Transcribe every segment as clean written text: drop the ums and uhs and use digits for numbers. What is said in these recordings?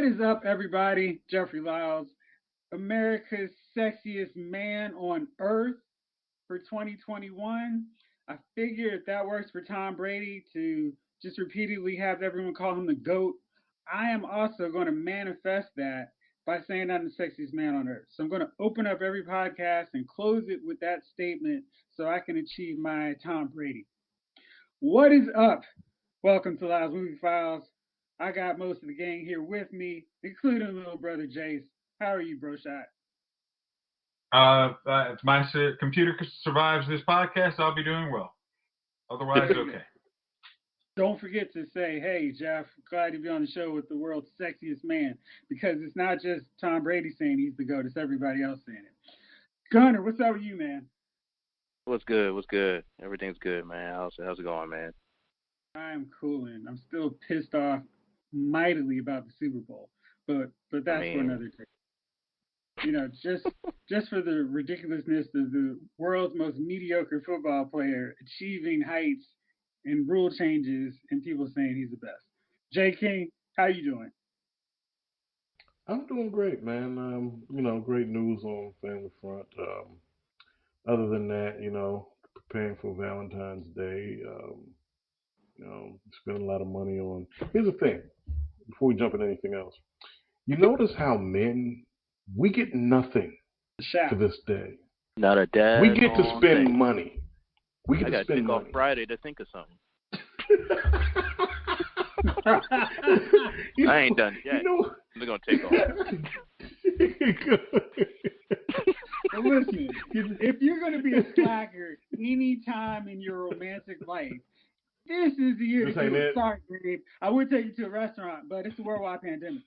What is up, everybody? Jeffrey Lyles, America's sexiest man on earth for 2021. I figured if that works for Tom Brady to just repeatedly have everyone call him the GOAT, I am also going to manifest that by saying I'm the sexiest man on earth. So I'm going to open up every podcast and close it with that statement so I can achieve my Tom Brady. What is up? Welcome to Lyles Movie Files. I got most of the gang here with me, including little brother Jace. How are you, bro shot? If my computer survives this podcast, I'll be doing well. Otherwise, okay. Don't forget to say, hey, Jeff, glad to be on the show with the world's sexiest man, because it's not just Tom Brady saying he's the GOAT, it's everybody else saying it. Gunner, what's up with you, man? What's good? What's good? Everything's good, man. How's it going, man? I'm cooling. I'm still pissed off mightily about the Super Bowl, but that's for another day. You know, just for the ridiculousness of the world's most mediocre football player achieving heights and rule changes and people saying he's the best. Jay King, how you doing? I'm doing great, man. Great news on family front. Other than that, preparing for Valentine's Day. Spending a lot of money on. Here's the thing. Before we jump into anything else, you notice how men we get nothing for this day. Not a dad. We get to spend money. We get to spend money. Off Friday to think of something. I ain't done yet. We're gonna take off. But listen, if you're gonna be a slacker anytime in your romantic life, this is the year to do it. Sorry, babe. I would take you to a restaurant, but it's a worldwide pandemic.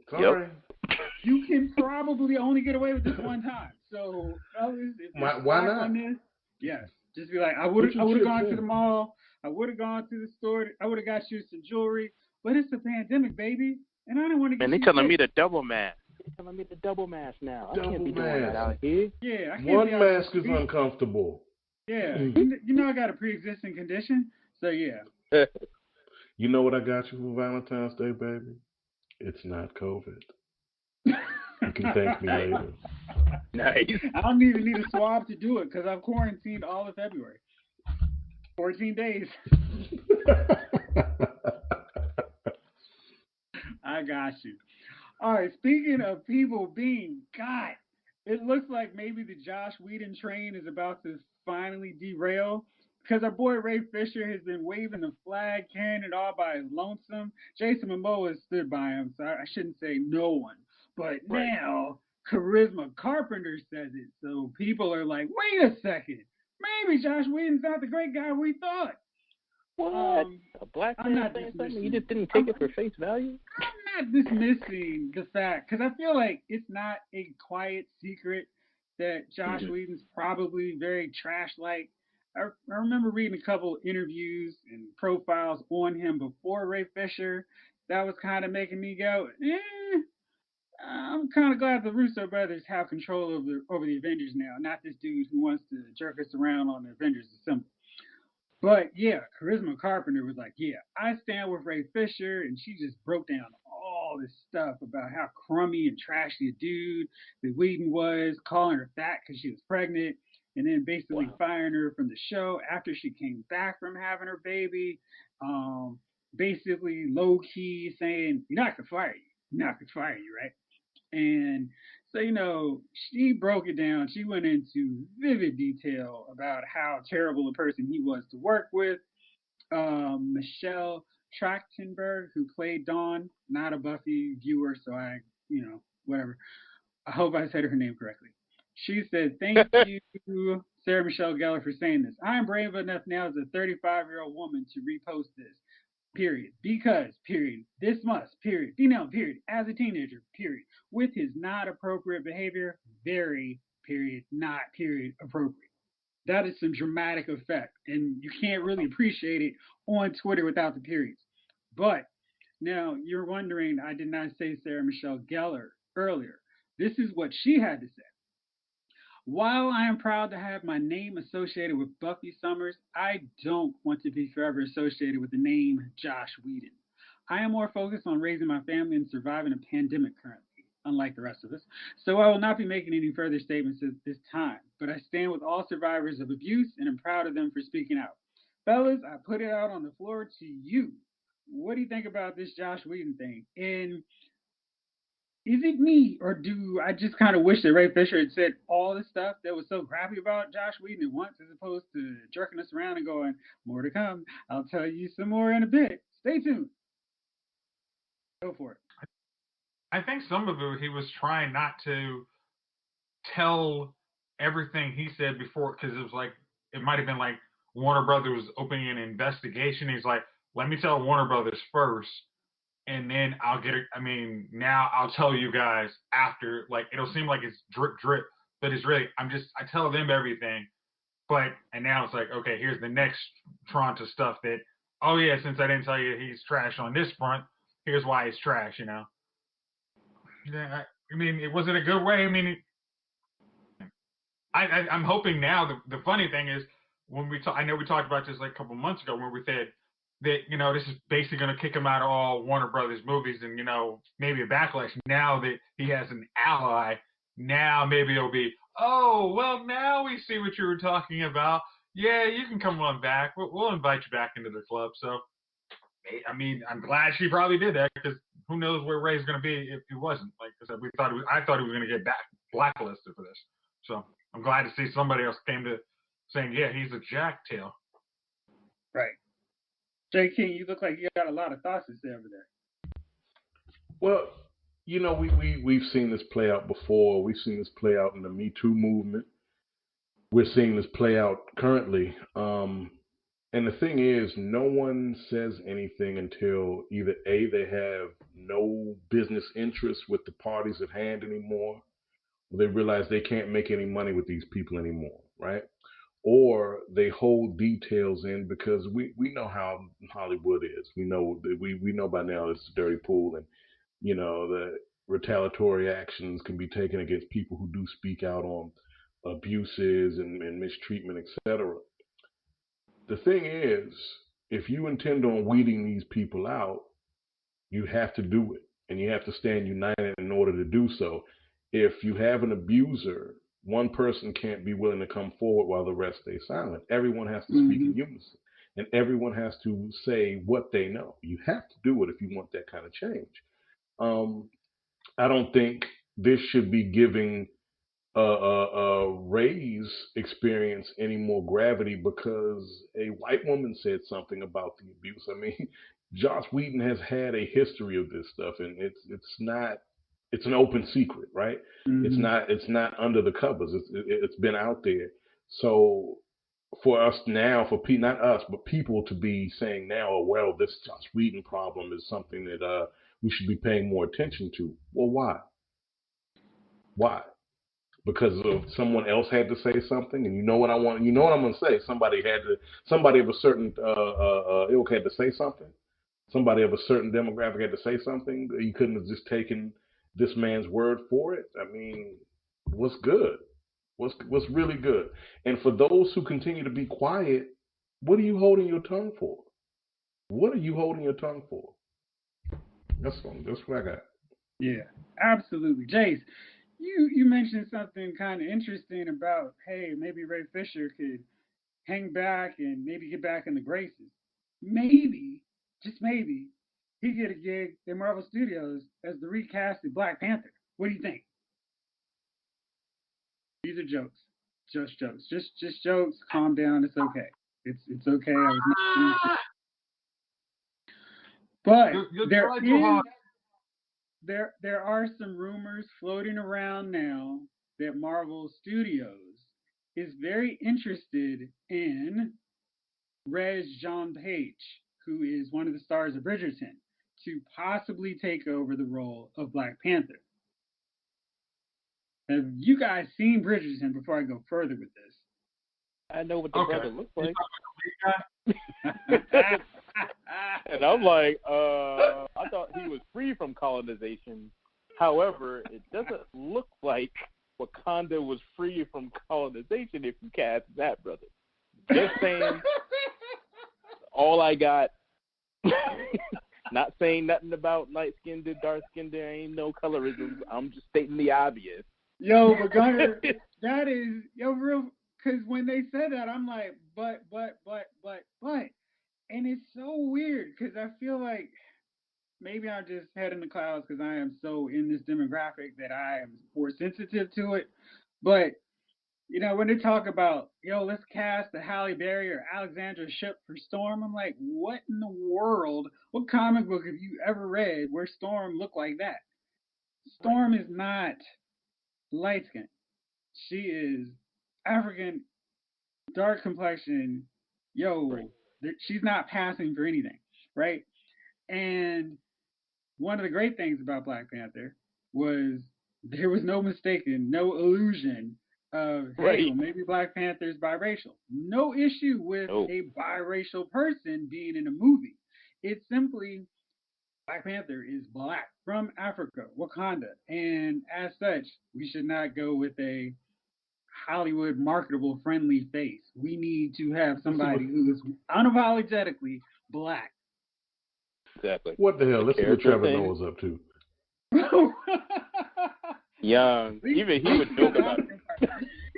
Sorry. Yep. You can probably only get away with this one time. So, fellas, if why not? On this, yes. Just be like, I would have gone to the mall. I would have gone to the store. I would have got you some jewelry. But it's a pandemic, baby, and I don't want to get. And they telling me to double mask. They're telling me to double mask now. I can't be doing that out here. Yeah, I can't. One mask is uncomfortable. Yeah, I got a pre-existing condition, so yeah. You know what I got you for Valentine's Day, baby? It's not COVID. You can thank me later. Nice. I don't even need a swab to do it because I've quarantined all of February. 14 days. I got you. All right, speaking of people being got, it looks like maybe the Joss Whedon train is about to finally derail because our boy Ray Fisher has been waving the flag, carrying it all by his lonesome. Jason Momoa stood by him, so I shouldn't say no one. But now Charisma Carpenter says it, so people are like, wait a second, maybe Joss Whedon's not the great guy we thought. What? A black man saying something? You just didn't take it for face value? I'm not dismissing the fact, because I feel like it's not a quiet secret that Joss Whedon's probably very trash-like. I remember reading a couple interviews and profiles on him before Ray Fisher. That was kind of making me go, I'm kind of glad the Russo brothers have control over the Avengers now, not this dude who wants to jerk us around on the Avengers Assemble. But yeah, Charisma Carpenter was like, yeah, I stand with Ray Fisher, and she just broke down all this stuff about how crummy and trashy a dude that Whedon was, calling her fat because she was pregnant, and then basically firing her from the show after she came back from having her baby. Basically low-key saying, you're not going to fire you, right? And so, she broke it down. She went into vivid detail about how terrible a person he was to work with. Michelle Trachtenberg, who played Dawn, not a Buffy viewer, so whatever. I hope I said her name correctly. She said, thank you, Sarah Michelle Gellar, for saying this. I am brave enough now as a 35-year-old woman to repost this. Period. Because, period. This must, period. Female, period. As a teenager, period. With his not appropriate behavior, very, period, not, period, appropriate. That is some dramatic effect. And you can't really appreciate it on Twitter without the periods. But, now, you're wondering, I did not say Sarah Michelle Gellar earlier. This is what she had to say. While I am proud to have my name associated with Buffy Summers, I don't want to be forever associated with the name Joss Whedon. I am more focused on raising my family and surviving a pandemic currently, unlike the rest of us. So I will not be making any further statements at this time, but I stand with all survivors of abuse and am proud of them for speaking out. Fellas, I put it out on the floor to you. What do you think about this Josh Whedon thing? And is it me, or do I just kind of wish that Ray Fisher had said all the stuff that was so crappy about Josh Whedon at once, as opposed to jerking us around and going, more to come. I'll tell you some more in a bit. Stay tuned. Go for it. I think some of it he was trying not to tell everything he said before, because it was like, it might have been like Warner Brothers opening an investigation. He's like, let me tell Warner Brothers first, and then I'll get it. I mean, now I'll tell you guys after. Like, it'll seem like it's drip drip, but it's really, I tell them everything, and now it's like, okay, here's the next tranche of stuff that, oh yeah, since I didn't tell you he's trash on this front, here's why he's trash. Yeah, I mean, was it a good way? I mean, I'm hoping now. The funny thing is, when I know we talked about this like a couple months ago, when we said that this is basically going to kick him out of all Warner Brothers movies, and maybe a backlash. Now that he has an ally, now maybe it'll be, oh well, now we see what you were talking about. Yeah, you can come on back. We'll invite you back into the club. So, I mean, I'm glad she probably did that, because who knows where Ray's going to be if he wasn't. Like I said, I thought he was going to get blacklisted for this. So I'm glad to see somebody else came to saying, yeah, he's a jacktail. Right. J. King, you look like you got a lot of thoughts to say over there. Well, we've seen this play out before. We've seen this play out in the Me Too movement. We're seeing this play out currently. And the thing is, no one says anything until either A, they have no business interest with the parties at hand anymore, or they realize they can't make any money with these people anymore, right? Or they hold details in, because we know how Hollywood is. We know by now it's a dirty pool, and the retaliatory actions can be taken against people who do speak out on abuses and mistreatment, etc. The thing is, if you intend on weeding these people out, you have to do it, and you have to stand united in order to do so. If you have an abuser, one person can't be willing to come forward while the rest stay silent. Everyone has to speak in unison, and everyone has to say what they know. You have to do it if you want that kind of change. I don't think this should be giving Ray's experience any more gravity because a white woman said something about the abuse. I mean, Joss Whedon has had a history of this stuff, and it's an open secret, right? It's not under the covers. It's been out there. So for us now, not us, but people to be saying now, oh, well, this Joss Whedon problem is something that we should be paying more attention to. Well, why? Why? Because of someone else had to say something, and you know what I'm going to say. Somebody of a certain ilk had to say something. Somebody of a certain demographic had to say something. You couldn't have just taken this man's word for it. I mean, what's good? What's really good? And for those who continue to be quiet, what are you holding your tongue for? What are you holding your tongue for? That's what I got. Yeah, absolutely. Jace, you mentioned something kind of interesting about, hey, maybe Ray Fisher could hang back and maybe get back in the graces. Maybe, just maybe, he get a gig at Marvel Studios as the recasted Black Panther. What do you think? These are jokes. Just jokes. Just jokes. Calm down. It's okay. It's okay. I was not. But there are some rumors floating around now that Marvel Studios is very interested in Reg Jean Page, who is one of the stars of Bridgerton, to possibly take over the role of Black Panther. Have you guys seen Bridgerton before I go further with this? I know what the brother looks like. And I'm like, I thought he was free from colonization. However, it doesn't look like Wakanda was free from colonization if you cast that brother. Just saying. All I got. Not saying nothing about light-skinned to dark-skinned. There ain't no colorism. I'm just stating the obvious. Yo, but Gunner, that is, real, because when they said that, I'm like, but. And it's so weird, because I feel like maybe I'm just head in the clouds because I am so in this demographic that I am more sensitive to it. But when they talk about, let's cast the Halle Berry or Alexandra Shipp for Storm, I'm like, what in the world? What comic book have you ever read where Storm looked like that? Storm is not light skinned. She is African, dark complexion. Right. She's not passing for anything, right? And one of the great things about Black Panther was there was no mistaken, no illusion of, hey, well, maybe Black Panther is biracial. No issue with a biracial person being in a movie. It's simply Black Panther is black from Africa, Wakanda. And as such, we should not go with a Hollywood marketable friendly face. We need to have somebody who is unapologetically black. Exactly. What the hell? Let's see what Trevor Noah's up to. Young. Even he would joke about it.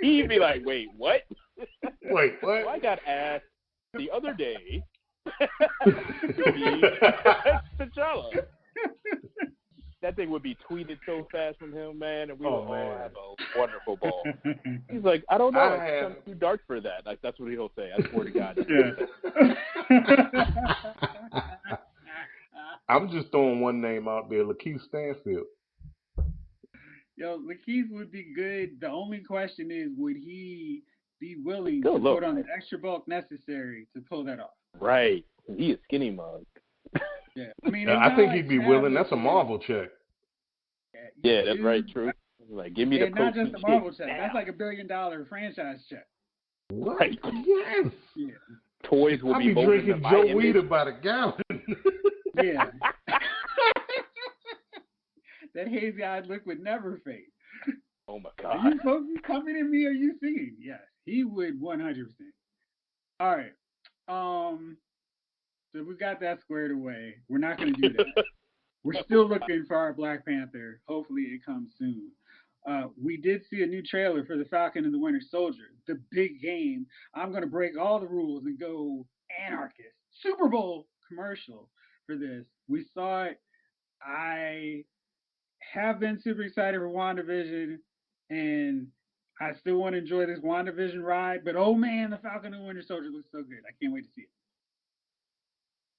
He'd be like, wait, what? Wait, what? So I got asked the other day T'Challa. That thing would be tweeted so fast from him, man, and we would all have a wonderful ball. He's like, I don't know, it's too dark for that. Like, that's what he'll say. I swear to God. I'm just throwing one name out there, Lakeith Stanfield. Yo, Lakeith would be good. The only question is, would he be willing to put on the extra bulk necessary to pull that off? Right. He is skinny mug. Yeah, I mean, I think he'd be willing. That's a Marvel check. Yeah, that's right. True. Like, give me the not just a Marvel check. now. That's like $1 billion franchise check. What? Right. Yes. Yeah. Toys will be drinking Joe Weider by the gallon. Yeah. That hazy-eyed look would never fade. Oh my God. Are you supposed to be coming at me? Or are you singing? Yes, he would 100%. All right. So we got that squared away. We're not going to do that. We're still looking for our Black Panther. Hopefully it comes soon. We did see a new trailer for The Falcon and the Winter Soldier, the big game. I'm going to break all the rules and go anarchist. Super Bowl commercial for this. We saw it. I have been super excited for WandaVision, and I still want to enjoy this WandaVision ride. But oh man, The Falcon and the Winter Soldier looks so good. I can't wait to see it.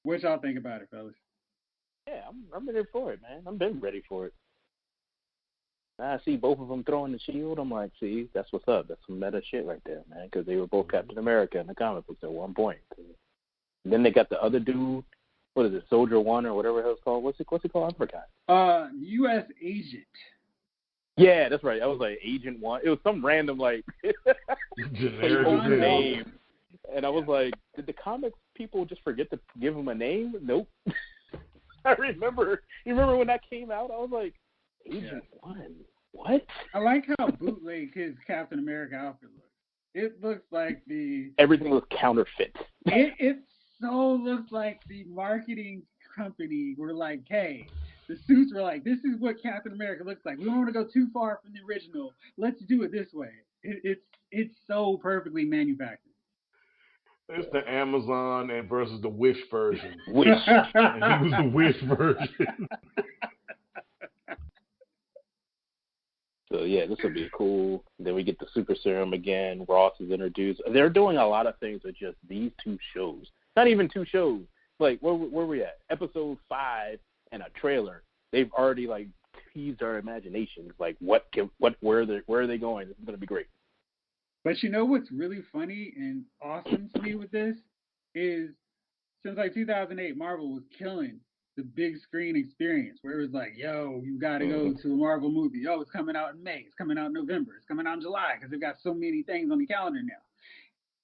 What y'all think about it, fellas? Yeah, I'm ready for it, man. I've been ready for it. I see both of them throwing the shield. I'm like, see, that's what's up. That's some meta shit right there, man. Because they were both Captain America in the comic books at one point. And then they got the other dude. What is it, Soldier One or whatever it's called? What's it called? I forgot. U.S. Agent. Yeah, that's right. I was like Agent One. It was some random like name, and I was like, did the comics people just forget to give him a name? Nope. I remember. You remember when that came out? I was like, Agent One. What? I like how bootleg his Captain America outfit looks. It looks like everything was counterfeit. It so looks like the marketing company were like, hey, the suits were like, this is what Captain America looks like. We don't want to go too far from the original. Let's do it this way. It's so perfectly manufactured. It's the Amazon and versus the Wish version. Wish. And he was the Wish version. So, yeah, this will be cool. Then we get the Super Serum again. Ross is introduced. They're doing a lot of things with just these two shows. Not even two shows. Like, where we at? Episode 5 and a trailer. They've already, like, teased our imaginations. Like, where are they going? This is going to be great. But you know what's really funny and awesome to me with this is since, like, 2008, Marvel was killing the big screen experience where it was like, yo, you got to go to a Marvel movie. Yo, it's coming out in May. It's coming out in November. It's coming out in July because they've got so many things on the calendar now.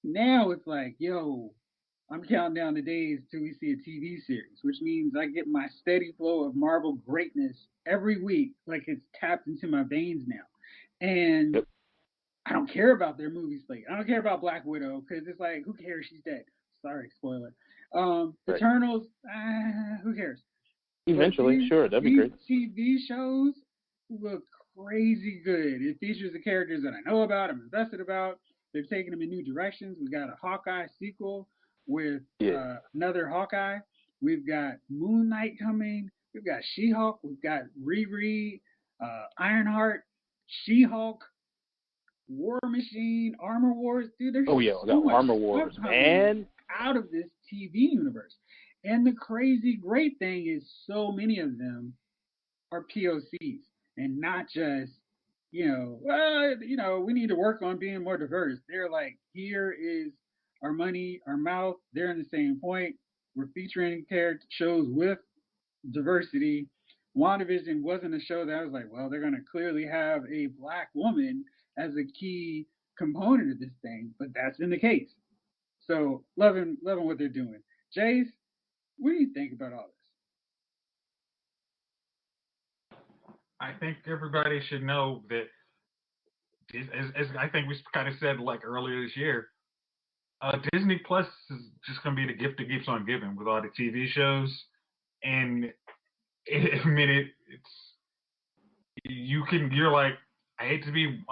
Now it's like, yo, I'm counting down the days till we see a TV series, which means I get my steady flow of Marvel greatness every week, like it's tapped into my veins now. And I don't care about their movie slate. I don't care about Black Widow because it's like, who cares? She's dead. Sorry, spoiler. Eternals, who cares? Eventually, sure, that'd be great. TV shows look crazy good. It features the characters that I know about, I'm invested about. They've taken them in new directions. We got a Hawkeye sequel with another Hawkeye. We've got Moon Knight coming. We've got She-Hulk. We've got Riri, Ironheart, She-Hulk, War Machine, Armor Wars. Dude, there's so much Armor Wars, man, out of this TV universe. And the crazy great thing is so many of them are POCs and not just, we need to work on being more diverse. They're like, here is our money, our mouth. They're in the same point. We're featuring character shows with diversity. WandaVision wasn't a show that I was like, well, they're going to clearly have a black woman as a key component of this thing, but that's been the case. So loving what they're doing. Jace, what do you think about all this? I think everybody should know that, as I think we kind of said like earlier this year, Disney Plus is just going to be the gift that keeps on giving with all the TV shows. And you're like, I hate to be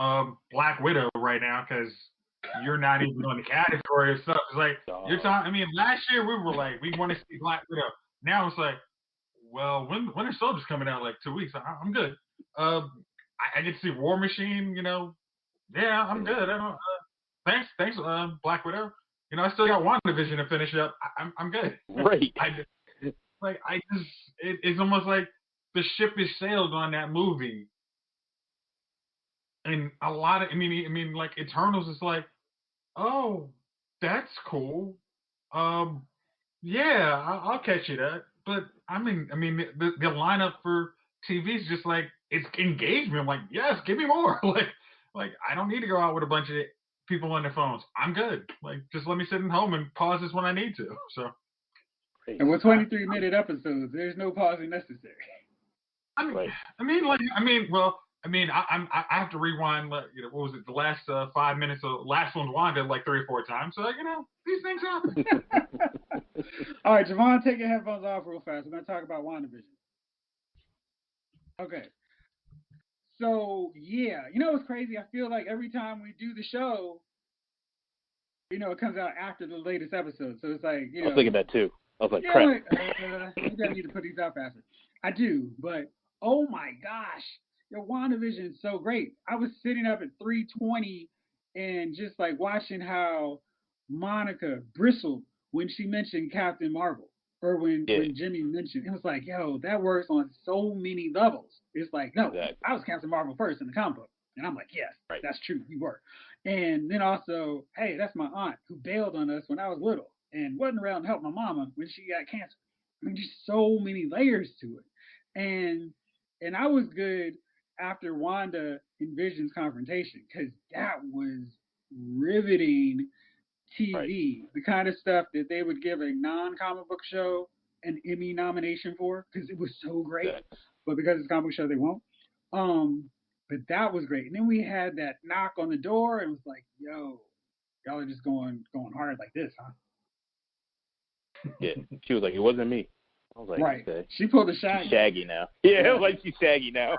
Black Widow right now because you're not even on the category of stuff. It's like, you're talking, I mean, last year we were like, we want to see Black Widow. Now it's like, well, Winter Soldier's coming out like 2 weeks. I'm good. I get to see War Machine, yeah, I'm good. Thanks, Black Widow. I still got WandaVision to finish up. I'm good. Right. It's almost like the ship is sailed on that movie. And a lot of, like Eternals is like, oh, that's cool. Yeah, I'll catch you that. But the lineup for TV is just like, it's engagement. I'm like, yes, give me more. like I don't need to go out with a bunch of people on their phones. I'm good. Like, just let me sit at home and pause this when I need to. So. And with 23-minute episodes, there's no pausing necessary. I have to rewind. What was it? The last 5 minutes. The last one's Wanda like 3 or 4 times. So these things happen. All right, Javon, take your headphones off real fast. We're gonna talk about WandaVision. Okay. So yeah, what's crazy? I feel like every time we do the show, it comes out after the latest episode. So it's like, I was thinking that too. I was like, crap. Maybe I need to put these out faster. I do, but oh my gosh, your WandaVision is so great. I was sitting up at 3:20 and just like watching how Monica bristled when she mentioned Captain Marvel, or when Jimmy mentioned. It was like, yo, that works on so many levels. It's like, no, exactly. I was Captain Marvel first in the comic book, and I'm like, yes, that's true, you were. And then also, hey, that's my aunt who bailed on us when I was little and wasn't around to help my mama when she got cancer. Just so many layers to it. And I was good after Wanda and Vision's confrontation, because that was riveting TV. Right. The kind of stuff that they would give a non-comic book show an Emmy nomination for, because it was so great. Yeah. But because it's a comic book show, they won't. But that was great. And then we had that knock on the door, and it was like, yo, y'all are just going hard like this, huh? Yeah, she was like, it wasn't me. I was like, right. Okay. She pulled a Shaggy. She's Shaggy now. Yeah, like she's Shaggy now.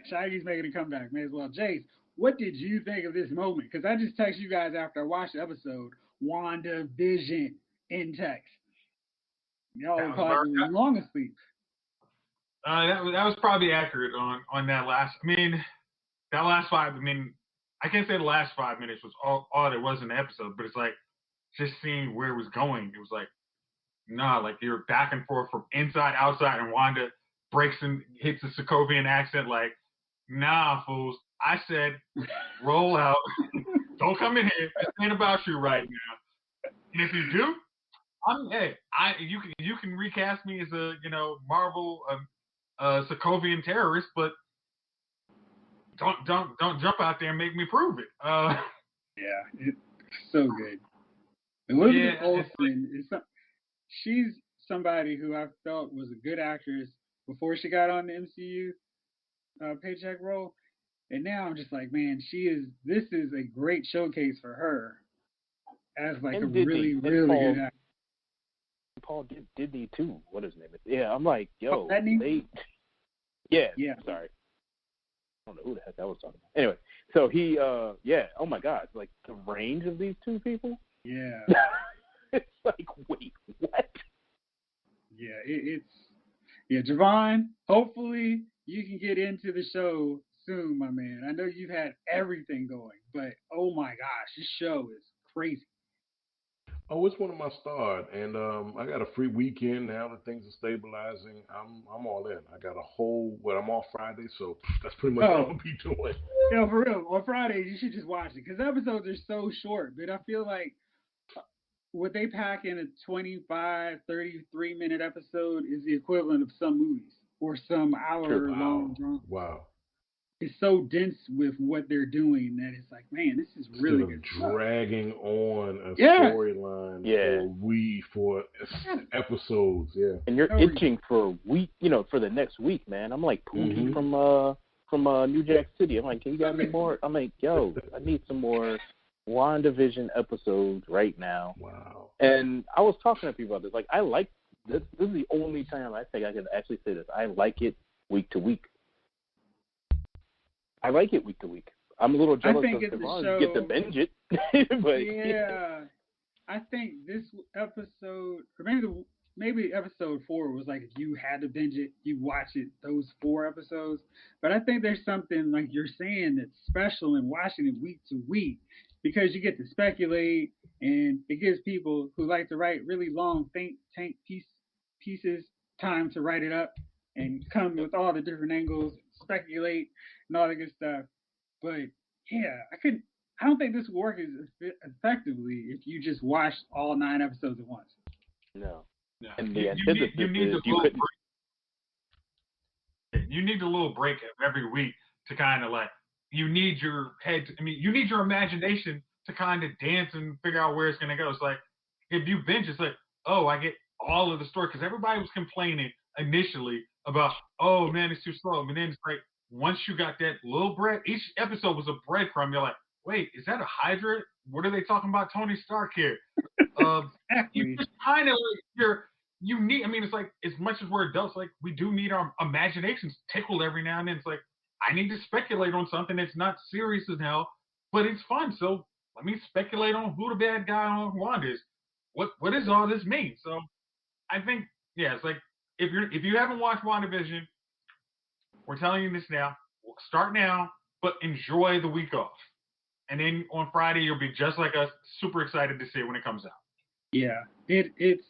Shaggy's making a comeback. May as well. Jace, what did you think of this moment? Because I just texted you guys after I watched the episode, WandaVision in text. Y'all were probably long asleep. That was probably accurate on that last. That last 5. I can't say the last 5 minutes was all there was in the episode, but it's like just seeing where it was going. It was like, nah, like you're back and forth from inside, outside, and Wanda breaks and hits the Sokovian accent. Like, nah, fools. I said, roll out. Don't come in here. This ain't about you right now. And if you do, you can recast me as a Marvel Sokovian terrorist, but don't jump out there and make me prove it. Yeah, it's so good. Elizabeth Olsen she's somebody who I felt was a good actress before she got on the MCU paycheck role, and now I'm just like, man, this is a great showcase for her as like a really, really good actress. Paul Didney too. What his name is? Yeah, I'm like, yo, Yeah. Sorry, I don't know who the heck I was talking about. Anyway, so he, oh my God, like the range of these two people. Yeah. It's like, wait, what? Yeah, Javon, hopefully you can get into the show soon, my man. I know you've had everything going, but oh my gosh, this show is crazy. Oh, it's one of my stars, and I got a free weekend now that things are stabilizing. I'm all in. I got I'm off Friday, so that's pretty much what I'm gonna be doing. Yo, for real, on Fridays you should just watch it because episodes are so short. But I feel like what they pack in a 25, 33-minute episode is the equivalent of some movies or some hour-long drama. Wow. It's so dense with what they're doing that it's like, man, this is really good. Dragging on a storyline for episodes, and you're itching for a week, for the next week, man. I'm like Pookie from New Jack City. I'm like, can you get me more? I'm like, yo, I need some more WandaVision episodes right now. Wow. And I was talking to people about this. Like, I like this. This is the only time I think I can actually say this. I like it week to week. I like it week to week. I'm a little jealous of Devon. You get to binge it. But, I think this episode, or maybe episode 4 was like if you had to binge it, you watch it, those 4 episodes. But I think there's something, like you're saying, that's special in watching it week to week because you get to speculate, and it gives people who like to write really long think tank pieces time to write it up and come with all the different angles, speculate, and all that good stuff. But yeah, I don't think this would work as effectively if you just watched all 9 episodes at once. No. And the antithesis is you couldn't. You need a little break every week to kind of like, you need your head, you need your imagination to kind of dance and figure out where it's going to go. It's like, if you binge, it's like, oh, I get all of the story. Because everybody was complaining initially about, oh, man, it's too slow. But then it's like, once you got that little bread, each episode was a breadcrumb. You're like, wait, is that a Hydra? What are they talking about Tony Stark here? You just kind of like, you need, it's like, as much as we're adults, like, we do need our imaginations tickled every now and then. It's like, I need to speculate on something that's not serious as hell, but it's fun. So let me speculate on who the bad guy on Wanda is. What does all this mean? So I think, it's like, if you haven't watched WandaVision, we're telling you this now. Start now, but enjoy the week off. And then on Friday, you'll be just like us, super excited to see it when it comes out. Yeah, it's.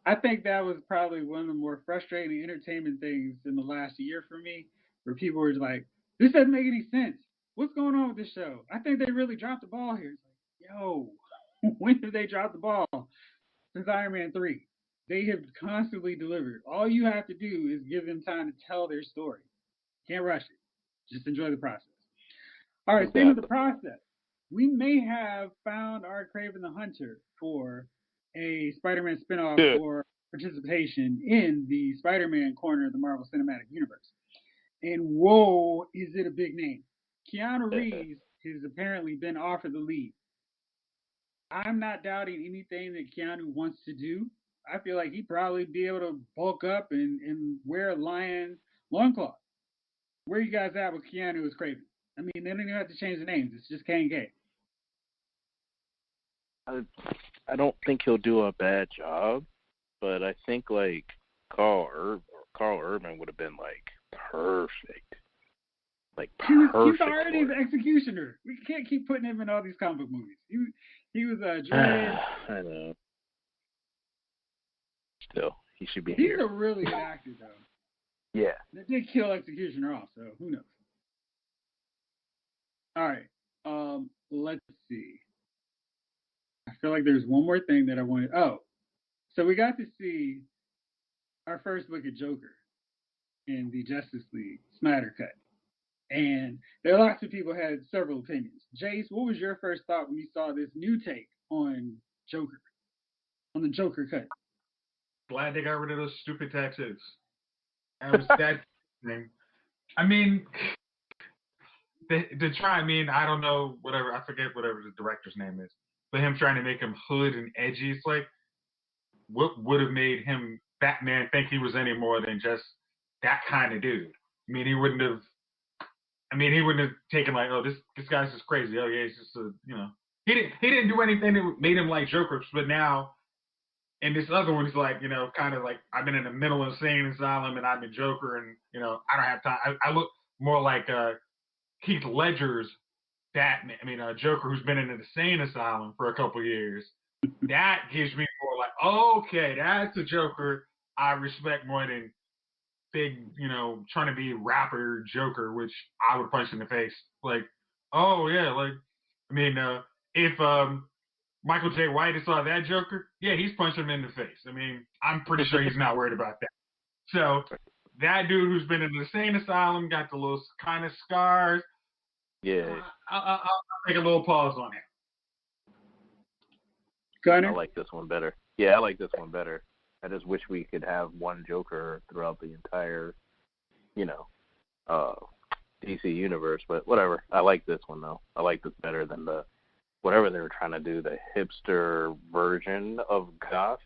I think that was probably one of the more frustrating entertainment things in the last year for me, where people were like, "This doesn't make any sense. What's going on with this show? I think they really dropped the ball here." It's like, yo, when did they drop the ball? Since Iron Man 3. They have constantly delivered. All you have to do is give them time to tell their story. Can't rush it. Just enjoy the process. All right, speaking of the process, we may have found our Kraven the Hunter for a Spider-Man spinoff or participation in the Spider-Man corner of the Marvel Cinematic Universe. And whoa, is it a big name. Keanu Reeves has apparently been offered the lead. I'm not doubting anything that Keanu wants to do. I feel like he'd probably be able to bulk up and wear a lion loincloth. Where are you guys at with Keanu as Kraven? They don't even have to change the names. It's just K and K. I don't think he'll do a bad job, but I think like Carl Urban would have been like perfect. Like perfect. He's already the executioner. We can't keep putting him in all these comic book movies. He was Dredd. I know. Still, he should be here. He's a really good actor, though. Yeah. They did kill Executioner off, so who knows? All right. Let's see. I feel like there's one more thing that I wanted. Oh, so we got to see our first look at Joker in the Justice League Snyder Cut. And there are lots of people who had several opinions. Jace, what was your first thought when you saw this new take on Joker, on the Joker cut? Glad they got rid of those stupid tattoos. That was that thing. They try, I don't know, I forget whatever the director's name is, but him trying to make him hood and edgy, it's like, what would have made him Batman think he was any more than just that kind of dude. I mean, he wouldn't have. I mean, he wouldn't have taken like, oh, this guy's just crazy. Oh yeah, he's just a, he didn't do anything that made him like Joker. But now, in this other one, he's like, kind of like, I've been in a mental insane asylum and I've been Joker, and I don't have time. I look more like Heath Ledger's Batman. I mean, a Joker who's been in an insane asylum for a couple years. That gives me more like, okay, that's a Joker I respect more than big, trying to be rapper Joker, which I would punch in the face. Like, oh yeah, like, I mean, if Michael J. White saw that Joker, yeah, he's punching him in the face. I mean, I'm pretty sure he's not worried about that. So that dude who's been in the insane asylum, got the little kind of scars. Yeah. I'll take a little pause on it. Gunner? I like this one better. Yeah, I like this one better. I just wish we could have one Joker throughout the entire, DC universe. But whatever. I like this one, though. I like this better than the whatever they were trying to do, the hipster version of Goth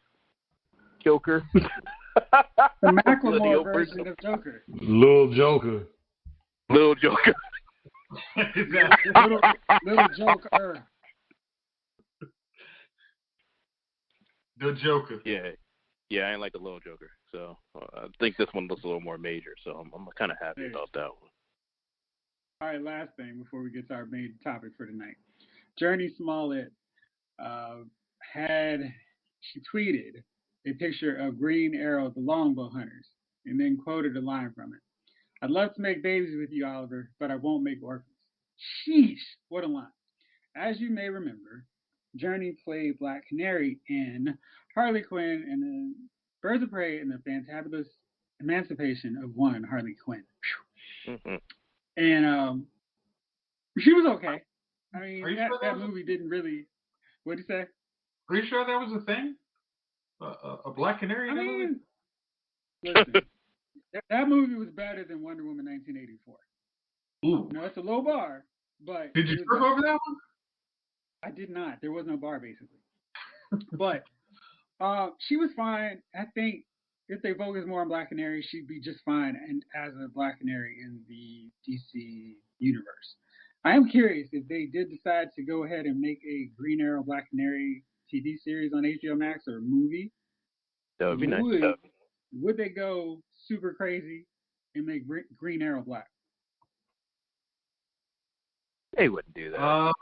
Joker. The Macklemore version of Joker. Little Joker. Little Joker. little Joker. The Joker. Yeah, I ain't like the Little Joker. So I think this one looks a little more major. So I'm kind of happy about that one. All right, last thing before we get to our main topic for tonight. Journey Smollett she tweeted a picture of Green Arrow, the Longbow Hunters, and then quoted a line from it. I'd love to make babies with you, Oliver, but I won't make orphans. Sheesh, what a line. As you may remember, Journey played Black Canary in Harley Quinn and the Birds of Prey and the Fantabulous Emancipation of One Harley Quinn. Mm-hmm. And she was okay. I mean, that movie didn't really. What did you say? Are you sure that was a thing? A Black Canary in that movie? Listen, that movie was better than Wonder Woman 1984. Ooh. No, it's a low bar, but did you trip over that one? I did not. There was no bar, basically. But she was fine. I think if they focus more on Black Canary, she'd be just fine and as a Black Canary in the DC universe. I am curious if they did decide to go ahead and make a Green Arrow Black Canary TV series on HBO Max or a movie. That would be nice. Would they go super crazy and make Green Arrow black? They wouldn't do that.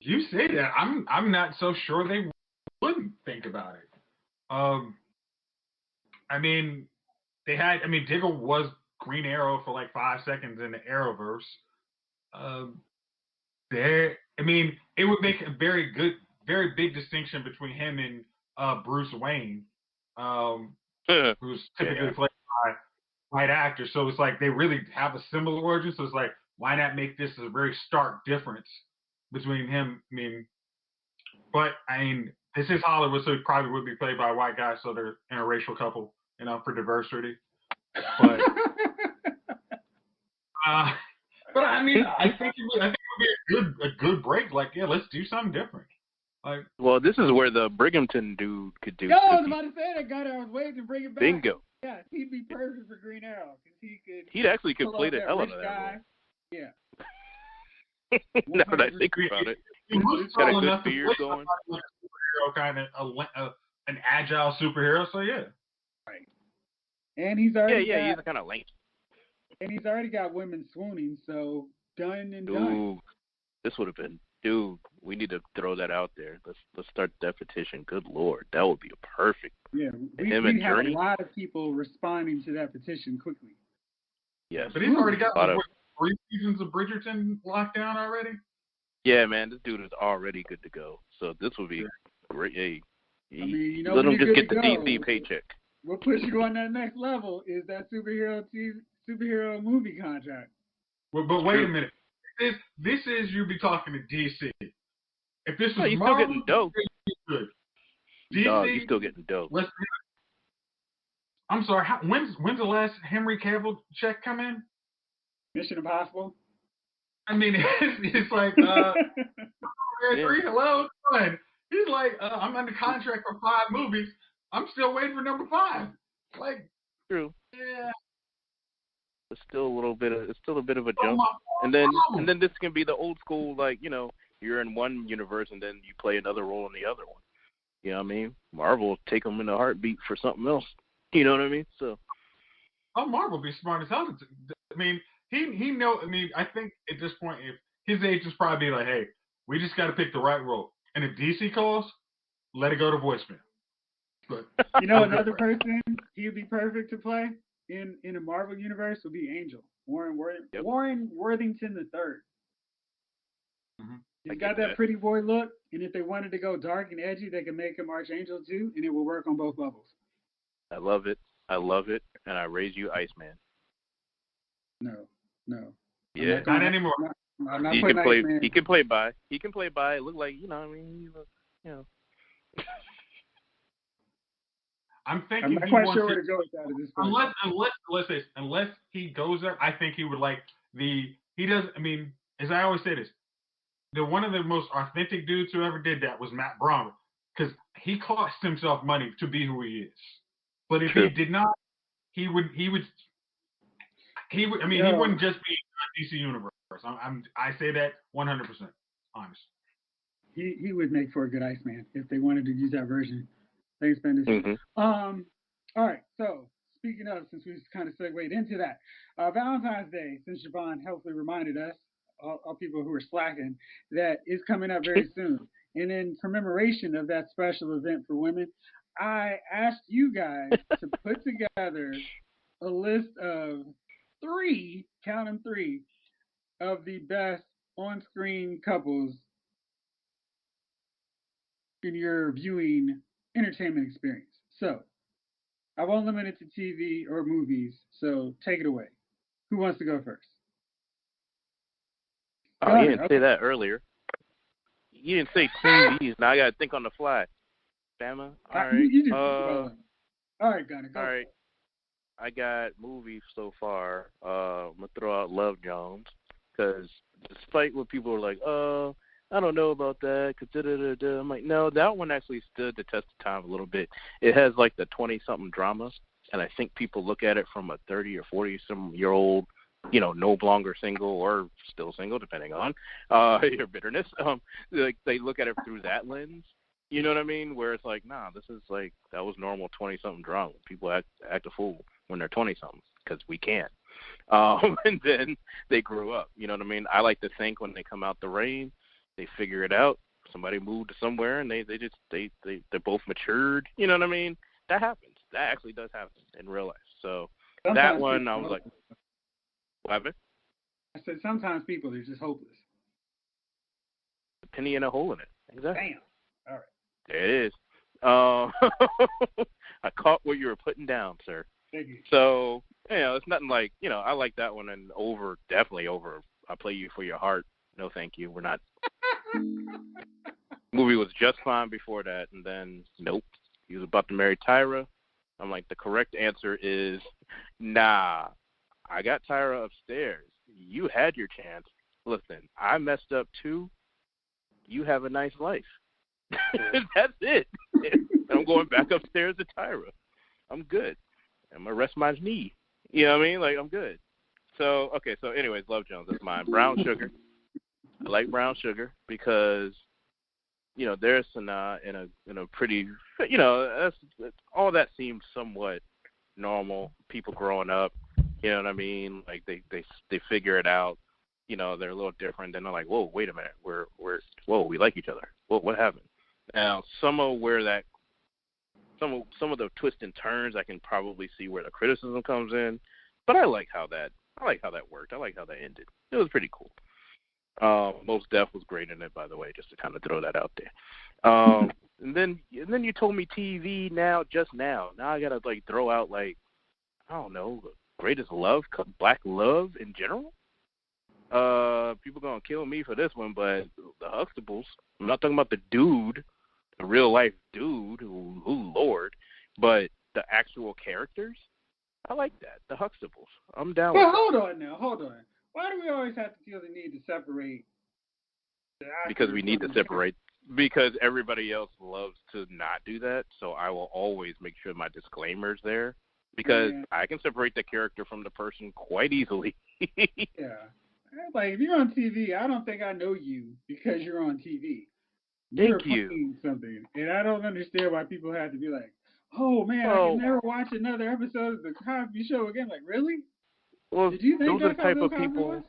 You say that. I'm not so sure they wouldn't think about it. I mean, Diggle was Green Arrow for like 5 seconds in the Arrowverse. It would make a very big distinction between him and Bruce Wayne, who's typically played by white actors. So it's like they really have a similar origin. So it's like, why not make this a very stark difference between him? This is Hollywood, so it probably would be played by a white guy, so they're an interracial couple, for diversity. But I think it would be a good break. Like, yeah, let's do something different. Like, well, this is where the Brighamton dude could do. Yo, I was about to say that guy. I was waiting to bring it back. Bingo. Yeah, he'd be perfect for Green Arrow because he actually could play the hell out of that role. Yeah. Now that I think about it, he's got a good beard going. Kind of an agile superhero. So yeah. Right. And he's already he's kind of lanky. And he's already got women swooning, so done. This would have been, we need to throw that out there. Let's start that petition. Good Lord, that would be a perfect. Yeah, we have a lot of people responding to that petition quickly. Yes. But he's already got 3 seasons of Bridgerton locked down already? Yeah, man, this dude is already good to go. So this would be great. Hey, let him just get the DC paycheck. What puts you on that next level is that superhero movie contract. Well, but wait a minute. This is you be talking to DC. If this was you're Marvel, still getting dope. Good. DC, no, you're still getting dope. I'm sorry. When's the last Henry Cavill check come in? Mission Impossible. It's like, hello, come on. He's like, I'm under contract for 5 movies. I'm still waiting for number 5. Like, true. yeah. It's still a bit of a jump. And then this can be the old school, like, you're in one universe and then you play another role in the other one. You know what I mean? Marvel will take them in a heartbeat for something else. You know what I mean? So. Oh, Marvel be smart as hell. I mean, he know. I mean, I think at this point, if his agents probably be like, hey, we just got to pick the right role. And if DC calls, let it go to voicemail. But another person he would be perfect to play in a Marvel universe would be Angel. Warren Worthington III. Mm-hmm. He's got that pretty boy look, and if they wanted to go dark and edgy, they could make him Archangel too, and it will work on both levels. I love it, and I raise you Iceman. No. Yeah, not anymore. I'm not putting Iceman. He can play by. It look like, I mean, I'm thinking I'm not quite sure where to go with that at this point. Unless he goes there, I think he would like he does. I mean, as I always say this, one of the most authentic dudes who ever did that was Matt Brommer, because he cost himself money to be who he is. But if he did not, he would. I mean, he wouldn't just be in DC universe. I say that 100%, honest. He would make for a good Iceman if they wanted to use that version. Thanks, Bendis. Mm-hmm. All right. So speaking of, since we kind of segued into that, Valentine's Day, since Javon helpfully reminded us, all people who are slacking, that is coming up very soon. And in commemoration of that special event for women, I asked you guys to put together a list of 3, count them 3, of the best on-screen couples in your viewing entertainment experience. So, I won't limit it to TV or movies, so take it away. Who wants to go first? Oh, you didn't say that earlier. You didn't say TVs. Now I got to think on the fly. Bama? All right. All right, Gunner, go. All right. I got movies so far. I'm going to throw out Love Jones, because despite what people are like, I don't know about that, I'm like, no, that one actually stood the test of time a little bit. It has like the 20-something drama, and I think people look at it from a 30 or 40-some-year-old, no longer single or still single, depending on your bitterness. Like they look at it through that lens. You know what I mean? Where it's like, nah, this is like, that was normal 20-something drama. People act a fool when they're 20-something, because we can. And then they grew up. You know what I mean? I like to think when they come out the rain, they figure it out. Somebody moved to somewhere, and they're both matured. You know what I mean? That happens. That actually does happen in real life. So sometimes that one, I was like, what happened? I said sometimes people are just hopeless. A penny in a hole in it. Exactly. Damn. All right. There it is. I caught what you were putting down, sir. Thank you. So, it's nothing like, I like that one, and definitely over I Play You for Your Heart. No, thank you. We're not. Movie was just fine before that, and then nope. He was about to marry Tyra. I'm like, the correct answer is nah. I got Tyra upstairs. You had your chance. Listen, I messed up too. You have a nice life. That's it. I'm going back upstairs to Tyra. I'm good. I'm gonna rest my knee. You know what I mean? Like, I'm good. So anyways, Love Jones is mine. Brown Sugar. I like Brown Sugar because, there's Sanaa in a pretty, all that seems somewhat normal. People growing up, you know what I mean? Like they figure it out. They're a little different. Then they're like, whoa, wait a minute, we like each other. What happened? Now some of the twists and turns, I can probably see where the criticism comes in, but I like how that worked. I like how that ended. It was pretty cool. Mos Def was great in it, by the way, just to kind of throw that out there. And then you told me TV just now. Now I gotta throw out I don't know, Greatest Love, Black Love in general. People gonna kill me for this one, but the Huxtables. I'm not talking about the dude, the real life dude, who Lord, but the actual characters. I like that. The Huxtables. I'm down. Well, hold on. Why do we always have to feel the need to separate? Because we need to separate. because everybody else loves to not do that. So I will always make sure my disclaimer's there because I can separate the character from the person quite easily. Yeah. Like, if you're on TV, I don't think I know you because you're on TV. You're playing something. And I don't understand why people have to be like, oh, man, I can never watch another episode of The Cosby Show again. Like, really? Well, did you think those are that's the how type Bill of Cosby people. was?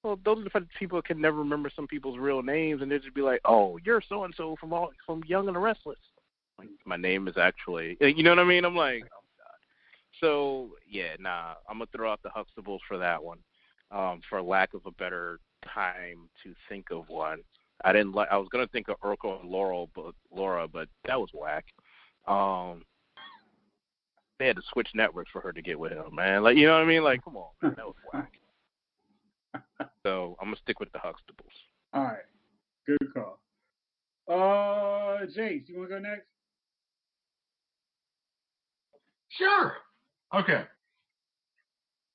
Well, those are the type of people that can never remember some people's real names, and they just be like, "Oh, you're so and so from Young and the Restless." Like, my name is actually, you know what I mean? I'm like, oh God. So yeah, I'm gonna throw out the Huxtables for that one, for lack of a better time to think of one. I was gonna think of Urkel and Laura, but that was whack. They had to switch networks for her to get with him, man. Like, you know what I mean? Like, come on, man, that was whack. So I'm gonna stick with the Huxtables. All right, good call. Jace, you wanna go next? Sure. Okay.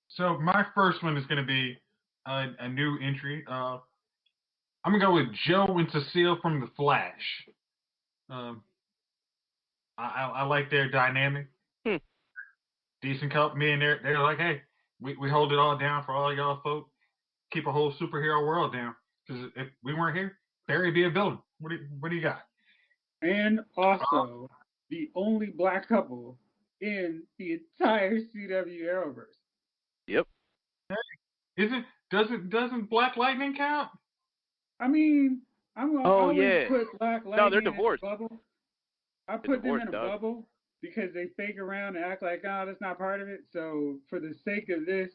So my first one is gonna be a new entry. I'm gonna go with Joe and Cecile from The Flash. I like their dynamic. Decent couple. Me and they're like, hey, we hold it all down for all y'all folk. Keep a whole superhero world down. Because if we weren't here, Barry'd be a villain. What do you got? And also the only black couple in the entire CW Arrowverse. Yep. Hey, doesn't Black Lightning count? I mean, I'm gonna always put Black Lightning they're divorced. in a bubble. I put them in a bubble because they fake around and act like, oh, that's not part of it. So for the sake of this,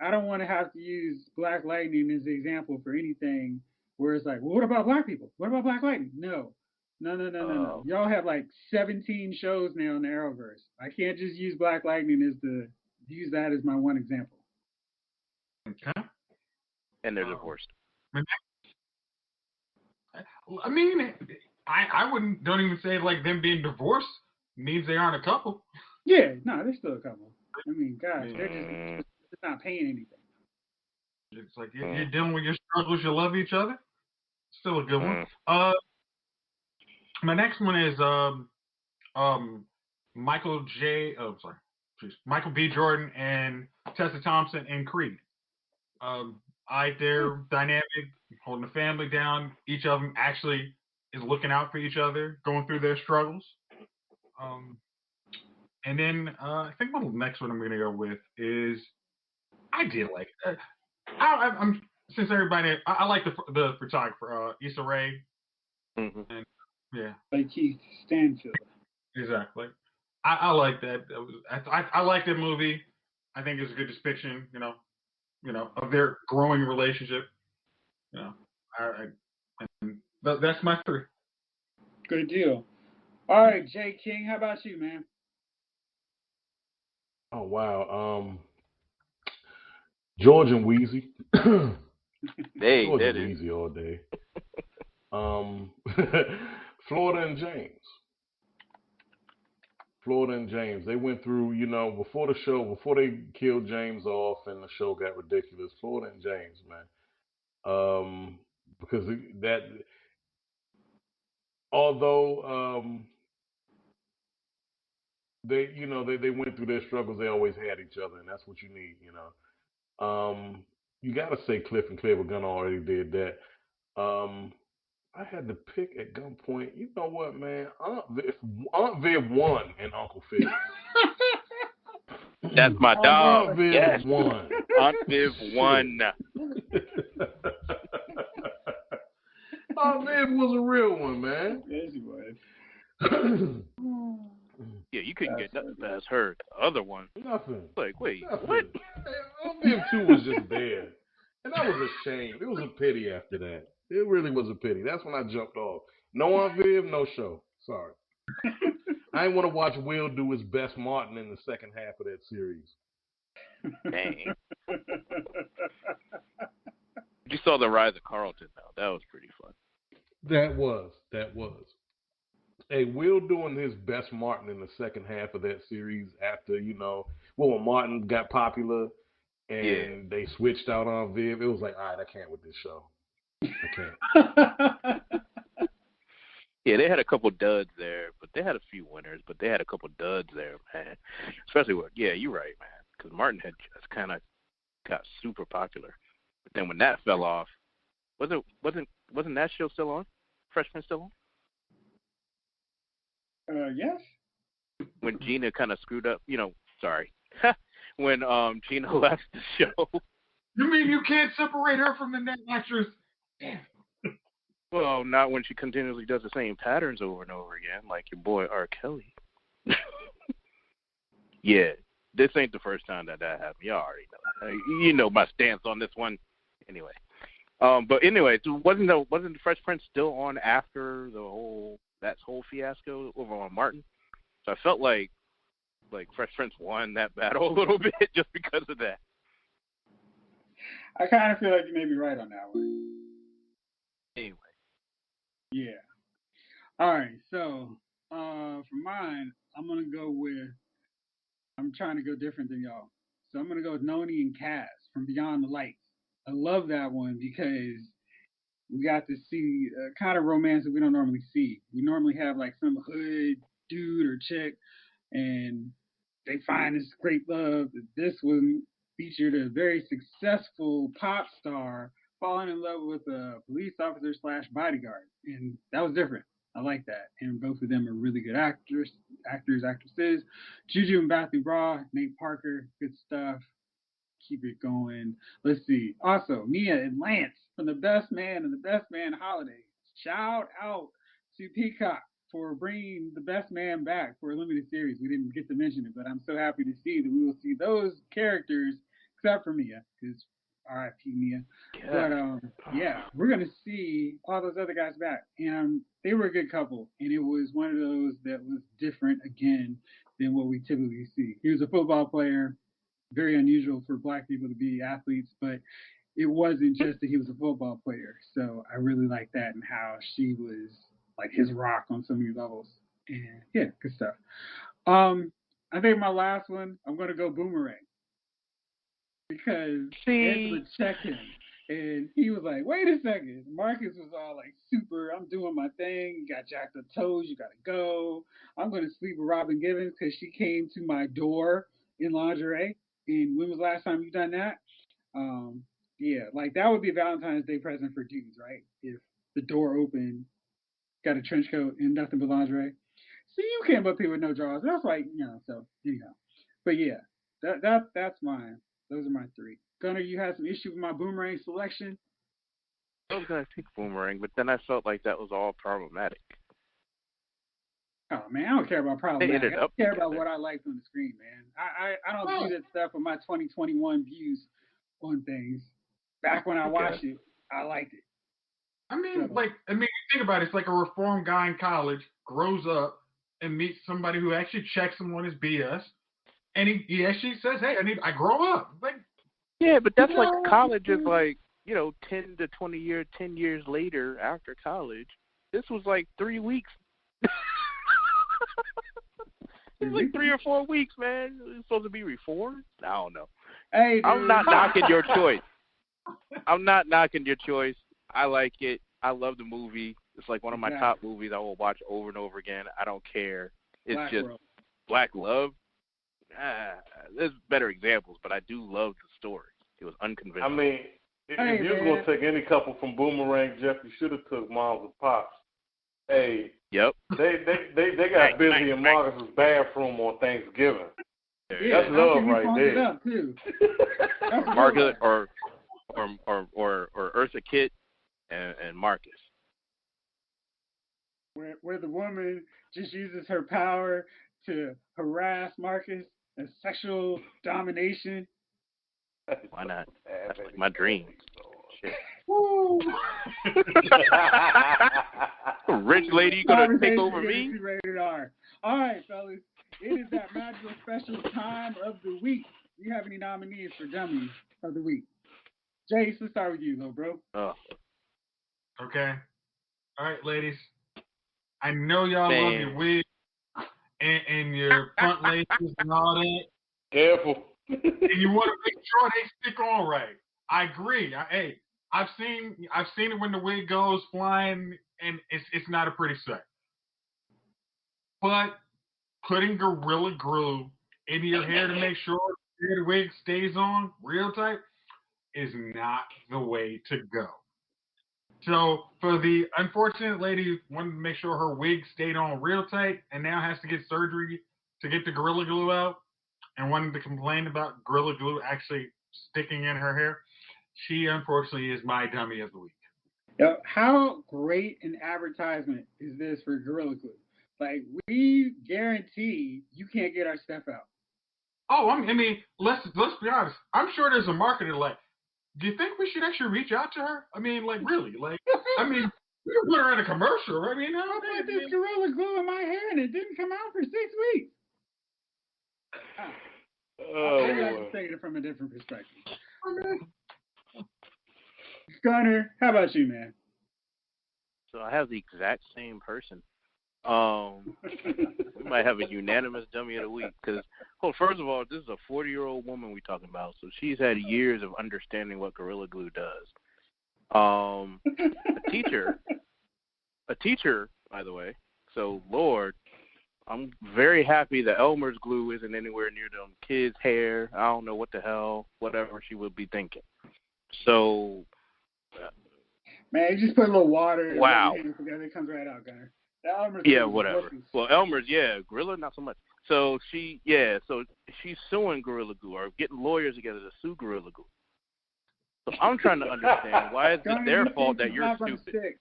I don't want to have to use Black Lightning as an example for anything where it's like, well, what about black people? What about Black Lightning? No. Y'all have like 17 shows now in the Arrowverse. I can't just use Black Lightning use that as my one example. Okay. And they're divorced. I mean, I don't even say like them being divorced means they aren't a couple. Yeah, no, they're still a couple. I mean, gosh, they're just not paying anything. It's like you're dealing with your struggles. You love each other. Still a good one. My next one is Michael B. Jordan and Tessa Thompson in Creed. Their dynamic, holding the family down. Each of them actually is looking out for each other, going through their struggles. And then I think my next one I'm going to go with is I did like I'm since everybody I like the photographer Issa Rae. Mm-hmm. And, yeah. Like Keith Stanfield. Exactly. I like that. I like that movie. I think it's a good depiction, of their growing relationship. That's my three. Good deal. All right, Jay King, how about you, man? Oh wow. George and Wheezy. Hey, George and Wheezy all day. Florida and James. They went through, before the show, before they killed James off and the show got ridiculous. Florida and James, man. Because that, although they went through their struggles, they always had each other, and that's what you need, You got to say Cliff and Clever Gunn already did that. I had to pick at gunpoint. You know what, man? Aunt Viv won and Uncle Phil. That's my dog. Aunt Viv won. Aunt Viv won. Aunt Viv was a real one, man. Yes, he was. Yeah, you couldn't get nothing past her. The other one. Nothing. Like, wait, nothing. what? Aunt Viv 2 was just there. And that was a shame. It was a pity after that. It really was a pity. That's when I jumped off. No Aunt Viv, no show. Sorry. I didn't want to watch Will do his best Martin in the second half of that series. Dang. You saw the rise of Carlton, though. That was pretty fun. That was. Hey, Will doing his best Martin in the second half of that series after, when Martin got popular and they switched out on Viv, it was like, all right, I can't with this show. I can't. Yeah, they had a couple duds there, but they had a few winners, but they had a couple duds there, man. Especially you're right, man, because Martin had just kind of got super popular. But then when that fell off, wasn't that show still on? Fresh Prince still on? Yes. When Gina kind of screwed up, sorry. When Gina left the show. You mean you can't separate her from the net actress? Damn. Well, not when she continuously does the same patterns over and over again, like your boy R. Kelly. Yeah, this ain't the first time that happened. You already know. You know my stance on this one. Anyway, but anyway, wasn't the Fresh Prince still on after that whole fiasco over on Martin? So I felt like Fresh Prince won that battle a little bit just because of that. I kind of feel like you may be right on that one. Anyway. Yeah. All right. So for mine, I'm trying to go different than y'all. So I'm gonna go with Noni and Cass from Beyond the Lights. I love that one because we got to see kind of romance that we don't normally see. We normally have like some hood dude or chick, and they find this great love. This one featured a very successful pop star falling in love with a police officer / bodyguard, and that was different. I like that, and both of them are really good actresses. Juju and Matthew Raw, Nate Parker, good stuff. Keep it going. Let's see. Also, Mia and Lance from The Best Man and The Best Man Holiday. Shout out to Peacock for bringing The Best Man back for a limited series. We didn't get to mention it, but I'm so happy to see that we will see those characters, except for Mia, because R.I.P. Mia. Yeah. But yeah, we're gonna see all those other guys back, and they were a good couple, and it was one of those that was different again than what we typically see. He was a football player. Very unusual for black people to be athletes, but it wasn't just that he was a football player. So I really like that and how she was like his rock on so many levels. And yeah, good stuff. I think my last one, I'm gonna go Boomerang because Angela checked him and he was like, "Wait a second." Marcus was all like, "Super, I'm doing my thing. You got jacked up toes. You gotta go. I'm gonna sleep with Robin Givens because she came to my door in lingerie." And when was the last time you done that? Yeah, like that would be a Valentine's Day present for dudes, right? If the door opened, got a trench coat and nothing but lingerie. See, you came up here with no drawers. That's like, so But yeah, that's mine. Those are my three. Gunner, you had some issue with my Boomerang selection? I was gonna pick Boomerang, but then I felt like that was all problematic. Oh man, I don't care about problematic. I care about what I liked on the screen, man. I don't do that stuff with my 2021 views on things. Back when I watched it, I liked it. I mean, think about it. It's like a reformed guy in college grows up and meets somebody who actually checks him on his BS, and he actually says, "Hey, I grow up." Like, yeah, but that's like college is like 10 to 10 years later after college. This was like 3 weeks. It's like 3 or 4 weeks, man. It's supposed to be reformed. I don't know. Hey, dude. I'm not knocking your choice. I'm not knocking your choice. I like it. I love the movie. It's like one of my top movies I will watch over and over again. I don't care. It's Black just World. Black love. There's better examples, but I do love the story. It was unconventional. I mean, if you were going to take any couple from Boomerang, Jeff, you should have took Moms and Pops. Hey. Yep. They got busy in Marcus's bathroom on Thanksgiving. Yeah, that's love right there. It up too. Marcus or Eartha Kitt and Marcus. Where the woman just uses her power to harass Marcus and sexual domination. Why not? That's like my dream. Shit. Woo! Rich lady gonna take over me? Rated R. All right, fellas. It is that magical special time of the week. Do you have any nominees for Dummies of the Week? Jace, let's start with you, little bro. Oh. Okay. All right, ladies. I know y'all love your wigs and your front laces and all that. Careful. And you want to make sure they stick on right. I agree. I've seen it when the wig goes flying, and it's not a pretty sight. but putting Gorilla Glue in your hair to make sure the wig stays on real tight is not the way to go. So for the unfortunate lady who wanted to make sure her wig stayed on real tight and now has to get surgery to get the Gorilla Glue out and wanted to complain about Gorilla Glue actually sticking in her hair, she unfortunately is my dummy of the week. How great an advertisement is this for Gorilla Glue? Like, we guarantee you can't get our stuff out. Oh, I mean, let's be honest. I'm sure there's a marketer like, do you think we should actually reach out to her? I mean, like, really? Like, I mean, we could put her in a commercial. I mean, I put this Gorilla Glue in my hair and it didn't come out for 6 weeks. I was thinking it from a different perspective. Gunner, how about you, man? So I have the exact same person. We might have a unanimous dummy of the week because, well, first of all, this is a 40-year-old woman we're talking about, so she's had years of understanding what Gorilla Glue does. A teacher, by the way. So, Lord, I'm very happy that Elmer's glue isn't anywhere near them kids' hair. I don't know what the hell, whatever she would be thinking. So, man, you just put a little water. Wow. And it comes right out, Gunner. Elmer's whatever. Well, Elmer's, Gorilla, not so much. So she's suing Gorilla Glue or getting lawyers together to sue Gorilla Glue. So I'm trying to understand why is it their fault that you're stupid?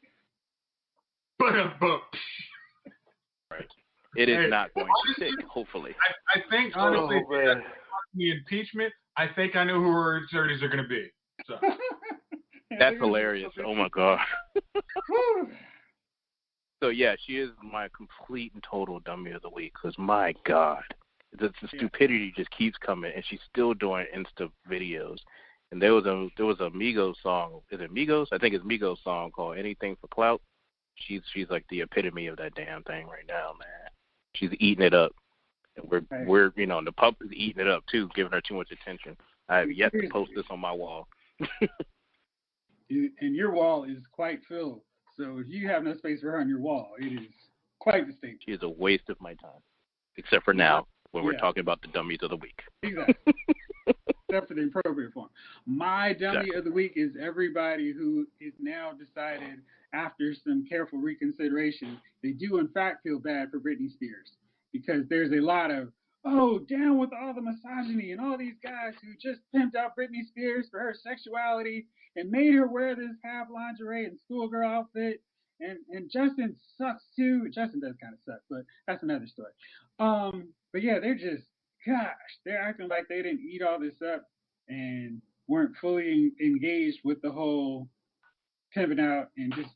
Right. It is not going to stick, hopefully. I think, honestly, the impeachment, I think I know who her attorneys are going to be. So. That's hilarious. Oh, my God. So, yeah, she is my complete and total dummy of the week because, my God, the stupidity just keeps coming, and she's still doing Insta videos. And there was a Migos song. Is it Migos? I think it's Migos song called Anything for Clout. She's like the epitome of that damn thing right now, man. She's eating it up. And we're the public is eating it up, too, giving her too much attention. I have yet to post this on my wall. And your wall is quite filled. So if you have no space for her on your wall, it is quite distinct. She is a waste of my time, except for now when we're talking about the dummies of the week. Exactly. Except for the appropriate form. My dummy of the week is everybody who is now decided, after some careful reconsideration, they do in fact feel bad for Britney Spears. Because there's a lot of, down with all the misogyny and all these guys who just pimped out Britney Spears for her sexuality and made her wear this half lingerie and schoolgirl outfit. And Justin sucks too. Justin does kind of suck, but that's another story. But yeah, they're acting like they didn't eat all this up and weren't fully engaged with the whole pimping out and just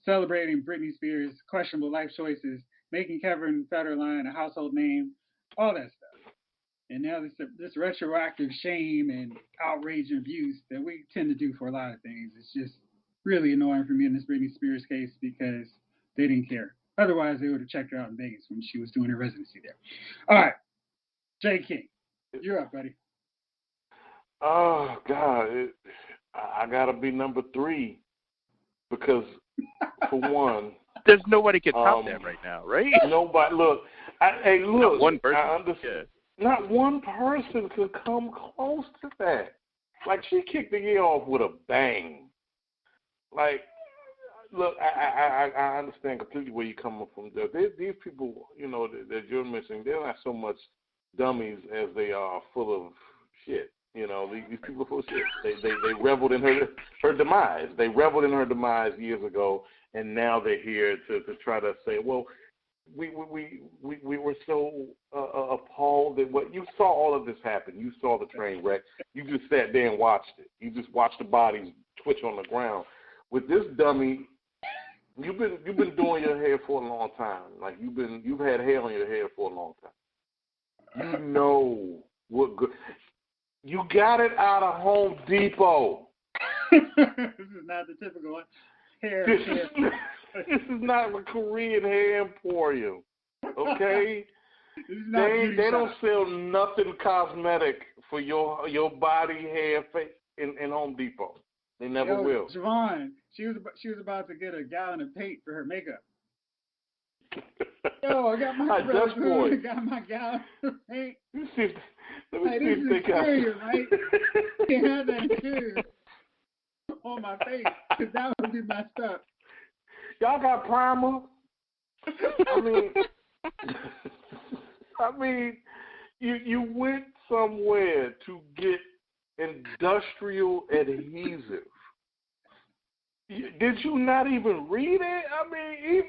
celebrating Britney Spears' questionable life choices, making Kevin Federline a household name, all that stuff. And now this retroactive shame and outrage and abuse that we tend to do for a lot of things. It's just really annoying for me in this Britney Spears case because they didn't care. Otherwise, they would have checked her out in Vegas when she was doing her residency there. All right. Jay King, you're up, buddy. Oh, God. I got to be number 3 because, for one... There's nobody can top that right now, right? Nobody. Look. Not one person. I understand. Not one person could come close to that. Like, she kicked the year off with a bang. Like, look, I understand completely where you're coming from. These people, that you're missing, they're not so much dummies as they are full of shit. These people are full of shit. They reveled in her demise. They reveled in her demise years ago, and now they're here to try to say, well, we were so appalled that what you saw all of this happen. You saw the train wreck. You just sat there and watched it. You just watched the bodies twitch on the ground. With this dummy, you've been doing your hair for a long time. Like you've had hair on your head for a long time. You know what good. You got it out of Home Depot. This is not the typical hair. This is not a Korean hair emporium. Okay? They don't sell nothing cosmetic for your body, hair, face in Home Depot. They never will. Javon, she was about to get a gallon of paint for her makeup. Yo, I got my Dust boy. I got my gallon of paint. Let me see Hey, this is if they got. interior, right? You can't have that interior on my face, because that would be messed up. Y'all got primer? I mean, you went somewhere to get industrial adhesive. Did you not even read it? I mean,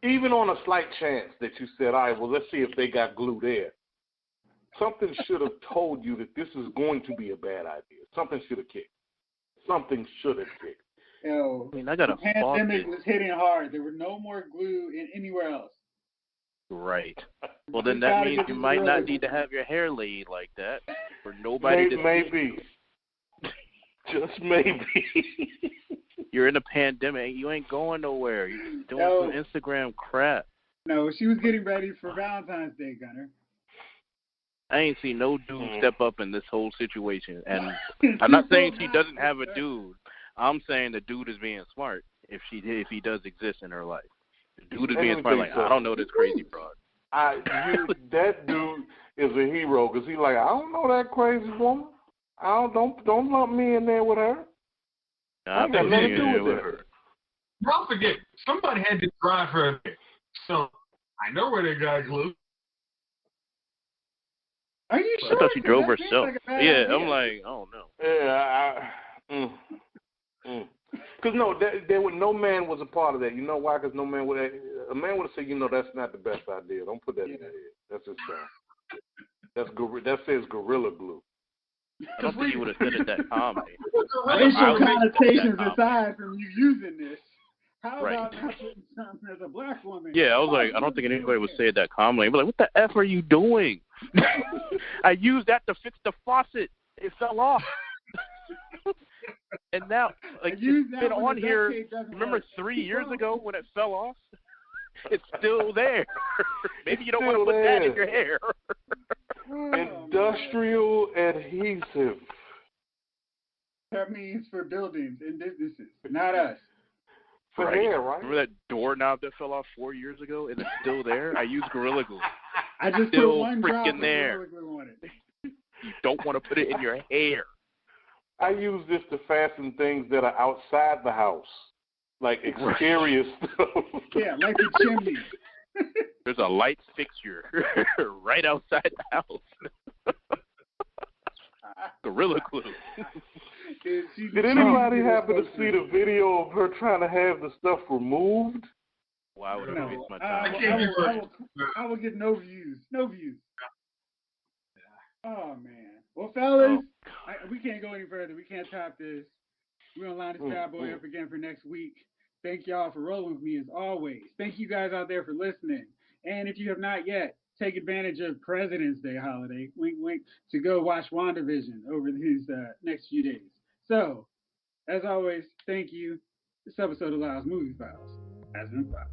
even on a slight chance that you said, all right, well, let's see if they got glue there. Something should have told you that this is going to be a bad idea. Something should have kicked. Something should have kicked. Yo, I mean, I got a pandemic was hitting hard. There were no more glue in anywhere else. Right. Well, then that means you might not need to have your hair laid like that for nobody to see. Maybe. Just maybe. You're in a pandemic. You ain't going nowhere. You're doing some Instagram crap. No, she was getting ready for Valentine's Day, Gunner. I ain't seen no dude step up in this whole situation. And I'm not saying she doesn't have a dude. I'm saying the dude is being smart if he does exist in her life. The dude is being smart. Like, I don't know this crazy broad. That dude is a hero because he's like, I don't know that crazy woman. Don't lump me in there with her. I got nothing to do with her. Don't forget, somebody had to drive her there. So I know where they got glue. Are you sure? I thought she drove herself. Like yeah, I'm like, oh no. Yeah, because no man was a part of that. You know why? Because a man would have said, that's not the best idea. Don't put that in your head. That's just that says gorilla glue. I don't think he would have said it that calmly. Racial connotations aside from you using this, how about not putting something as a black woman? Yeah, I was like, I don't think anybody would say it that calmly. But like, what the F are you doing? I used that to fix the faucet. It fell off. And now, like, it's been on here. Remember 3 years ago when it fell off? It's still there. Maybe you don't want to put that in your hair. Industrial adhesive. That means for buildings and businesses, not us. For hair, right? Remember that doorknob that fell off 4 years ago and it's still there? I used Gorilla Glue. I just still put one drop of there. Gorilla Glue on it. You don't want to put it in your hair. I use this to fasten things that are outside the house, like exterior stuff. Yeah, like the chimney. There's a light fixture right outside the house. Gorilla Glue. Did anybody happen to see the video of her trying to have the stuff removed? Well, I would have wasted my time. I will get no views. No views. Oh, man. Well, fellas, we can't go any further. We can't top this. We're going to line this bad boy up again for next week. Thank y'all for rolling with me as always. Thank you guys out there for listening. And if you have not yet, take advantage of President's Day holiday, wink, wink, to go watch WandaVision over these next few days. So, as always, thank you. This episode allows Movie Files as an file.